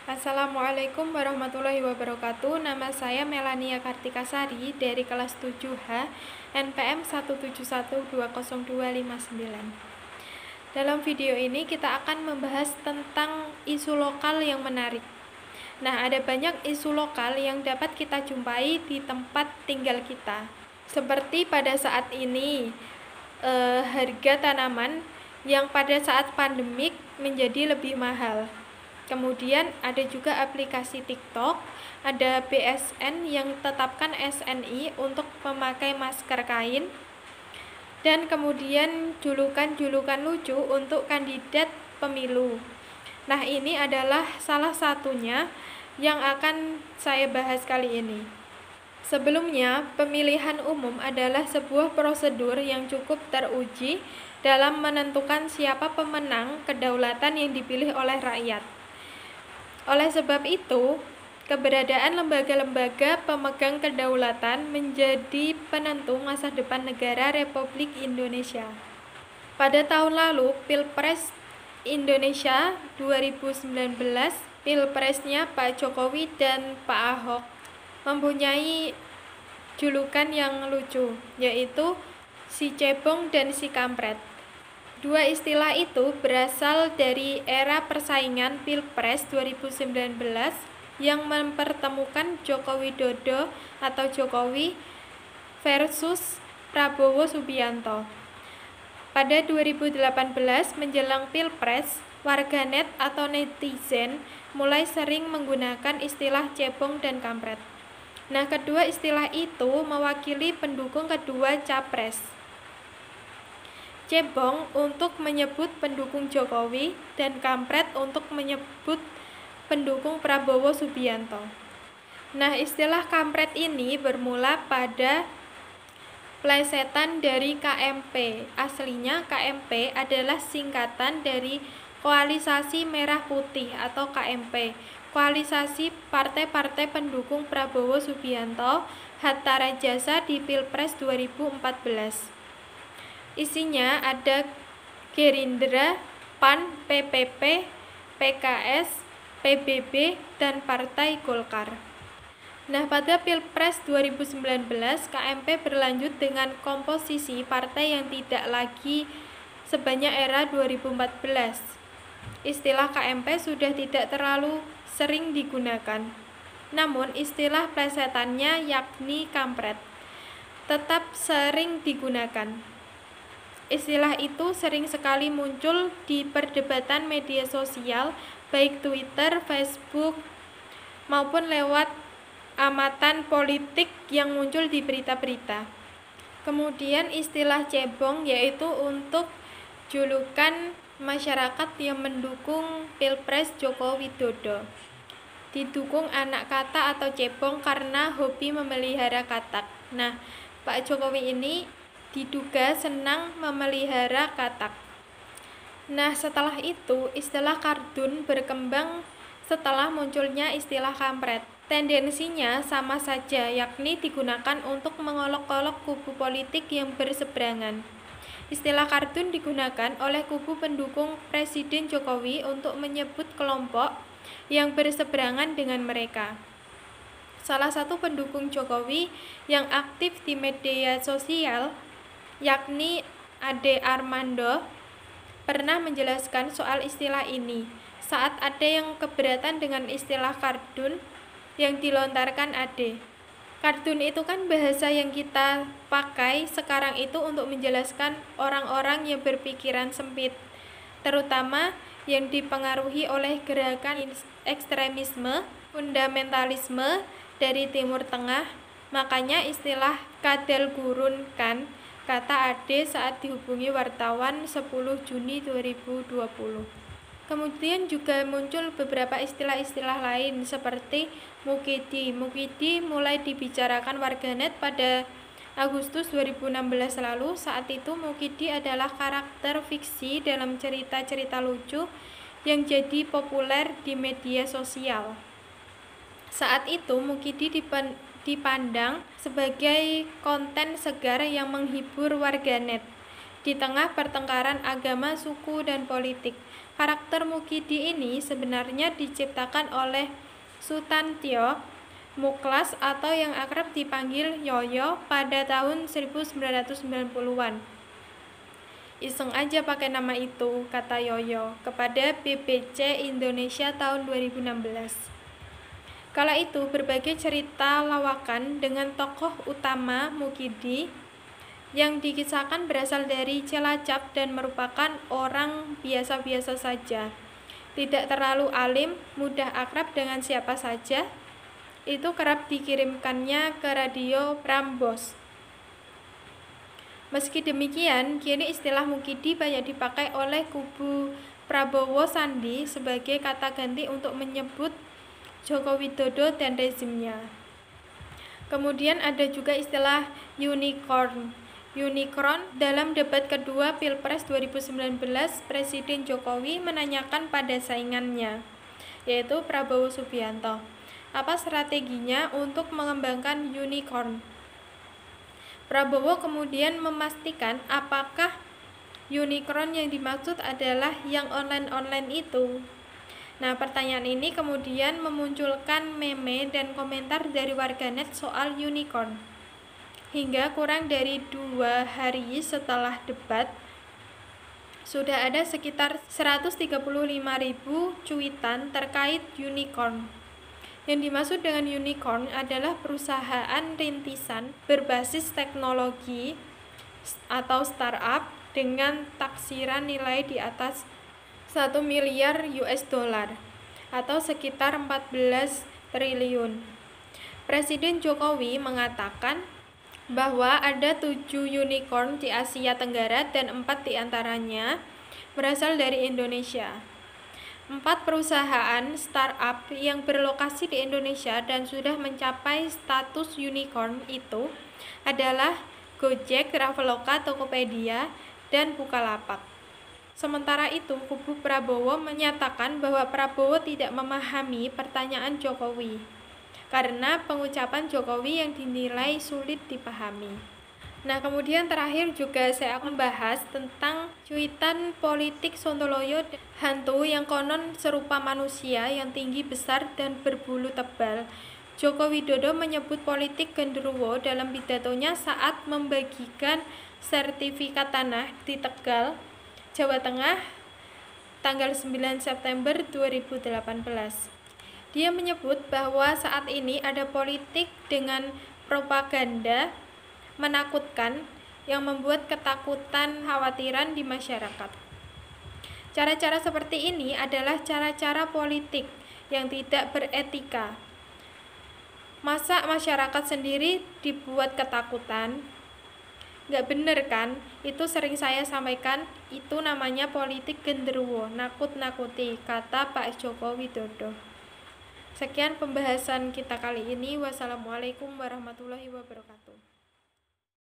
Assalamualaikum warahmatullahi wabarakatuh. Nama saya Melania Kartikasari dari kelas 7H NPM 1712029. Dalam video ini kita akan membahas tentang isu lokal yang menarik. Nah, ada banyak isu lokal yang dapat kita jumpai di tempat tinggal kita. Seperti pada saat ini, harga tanaman yang pada saat pandemik menjadi lebih mahal. Kemudian ada juga aplikasi TikTok, ada BSN yang tetapkan SNI untuk memakai masker kain, dan kemudian julukan-julukan lucu untuk kandidat pemilu. Nah, ini adalah salah satunya yang akan saya bahas kali ini. Sebelumnya, pemilihan umum adalah sebuah prosedur yang cukup teruji dalam menentukan siapa pemenang kedaulatan yang dipilih oleh rakyat. Oleh sebab itu, keberadaan lembaga-lembaga pemegang kedaulatan menjadi penentu masa depan negara Republik Indonesia. Pada tahun lalu, Pilpres Indonesia 2019, Pilpresnya Pak Jokowi dan Pak Ahok mempunyai julukan yang lucu, yaitu si cebong dan si kampret. Dua istilah itu berasal dari era persaingan Pilpres 2019 yang mempertemukan Joko Widodo atau Jokowi versus Prabowo Subianto. Pada 2018 menjelang Pilpres, warganet atau netizen mulai sering menggunakan istilah cebong dan kampret. Nah, kedua istilah itu mewakili pendukung kedua capres. Cebong untuk menyebut pendukung Jokowi dan kampret untuk menyebut pendukung Prabowo Subianto. Nah, istilah kampret ini bermula pada plesetan dari KMP. Aslinya KMP adalah singkatan dari Koalisasi Merah Putih atau KMP, Koalisasi Partai-Partai Pendukung Prabowo Subianto Hatta Rajasa di Pilpres 2014. Isinya ada Gerindra, PAN, PPP, PKS, PBB, dan Partai Golkar. Nah, pada Pilpres 2019, KMP berlanjut dengan komposisi partai yang tidak lagi sebanyak era 2014. Istilah KMP sudah tidak terlalu sering digunakan. Namun, istilah plesetannya yakni kampret tetap sering digunakan. Istilah itu sering sekali muncul di perdebatan media sosial, baik Twitter, Facebook, maupun lewat amatan politik yang muncul di berita-berita. Kemudian istilah cebong yaitu untuk julukan masyarakat yang mendukung Pilpres Joko Widodo. Didukung anak kata atau cebong karena hobi memelihara katak. Nah, Pak Jokowi ini diduga senang memelihara katak. Nah, setelah itu istilah kardun berkembang setelah munculnya istilah kampret. Tendensinya sama saja, yakni digunakan untuk mengolok-olok kubu politik yang berseberangan. Istilah kardun digunakan oleh kubu pendukung Presiden Jokowi untuk menyebut kelompok yang berseberangan dengan mereka. Salah satu pendukung Jokowi yang aktif di media sosial, yakni Ade Armando, pernah menjelaskan soal istilah ini saat ada yang keberatan dengan istilah kardun yang dilontarkan Ade. Kardun itu kan bahasa yang kita pakai sekarang itu untuk menjelaskan orang-orang yang berpikiran sempit, terutama yang dipengaruhi oleh gerakan ekstremisme, fundamentalisme dari Timur Tengah. Makanya istilah kadal gurun kan, kata Ade saat dihubungi wartawan 10 Juni 2020. Kemudian juga muncul beberapa istilah-istilah lain seperti Mukidi. Mukidi mulai dibicarakan warganet pada Agustus 2016 lalu. Saat itu Mukidi adalah karakter fiksi dalam cerita-cerita lucu yang jadi populer di media sosial. Saat itu Mukidi dipandang sebagai konten segar yang menghibur warganet. di tengah pertengkaran agama, suku, dan politik. Karakter Mukidi ini sebenarnya diciptakan oleh Sutantio Muklas atau yang akrab dipanggil Yoyo pada tahun 1990-an. Iseng aja pakai nama itu, kata Yoyo, kepada BBC Indonesia tahun 2016. Kala itu berbagai cerita lawakan dengan tokoh utama Mukidi yang dikisahkan berasal dari Cilacap dan merupakan orang biasa-biasa saja. Tidak terlalu alim, mudah akrab dengan siapa saja. Itu kerap dikirimkannya ke radio Prambors. Meski demikian, kini istilah Mukidi banyak dipakai oleh kubu Prabowo Sandi sebagai kata ganti untuk menyebut Joko Widodo dan rezimnya. Kemudian ada juga istilah unicorn. Unicorn dalam debat kedua Pilpres 2019, Presiden Jokowi menanyakan pada saingannya, yaitu Prabowo Subianto, apa strateginya untuk mengembangkan unicorn. Prabowo kemudian memastikan apakah unicorn yang dimaksud adalah yang online-online itu. Nah, pertanyaan ini kemudian memunculkan meme dan komentar dari warganet soal unicorn. Hingga kurang dari 2 hari setelah debat, sudah ada sekitar 135.000 cuitan terkait unicorn. Yang dimaksud dengan unicorn adalah perusahaan rintisan berbasis teknologi atau startup dengan taksiran nilai di atas 1 miliar US dollar atau sekitar 14 triliun. Presiden Jokowi mengatakan bahwa ada 7 unicorn di Asia Tenggara dan 4 diantaranya berasal dari Indonesia. 4 perusahaan startup yang berlokasi di Indonesia dan sudah mencapai status unicorn itu adalah Gojek, Traveloka, Tokopedia, dan Bukalapak. Sementara itu, kubu Prabowo menyatakan bahwa Prabowo tidak memahami pertanyaan Jokowi karena pengucapan Jokowi yang dinilai sulit dipahami. Nah, kemudian terakhir juga saya akan membahas tentang cuitan politik Sontoloyo hantu yang konon serupa manusia yang tinggi besar dan berbulu tebal. Joko Widodo menyebut politik genderuwo dalam pidatonya saat membagikan sertifikat tanah di Tegal, Jawa Tengah, tanggal 9 September 2018. Dia menyebut bahwa saat ini ada politik dengan propaganda menakutkan yang membuat ketakutan, khawatiran di masyarakat. Cara-cara seperti ini adalah cara-cara politik yang tidak beretika. Masa masyarakat sendiri dibuat ketakutan? Nggak bener kan? Itu sering saya sampaikan, itu namanya politik genderuwo, nakut-nakuti, kata Pak Joko Widodo. Sekian pembahasan kita kali ini. Wassalamualaikum warahmatullahi wabarakatuh.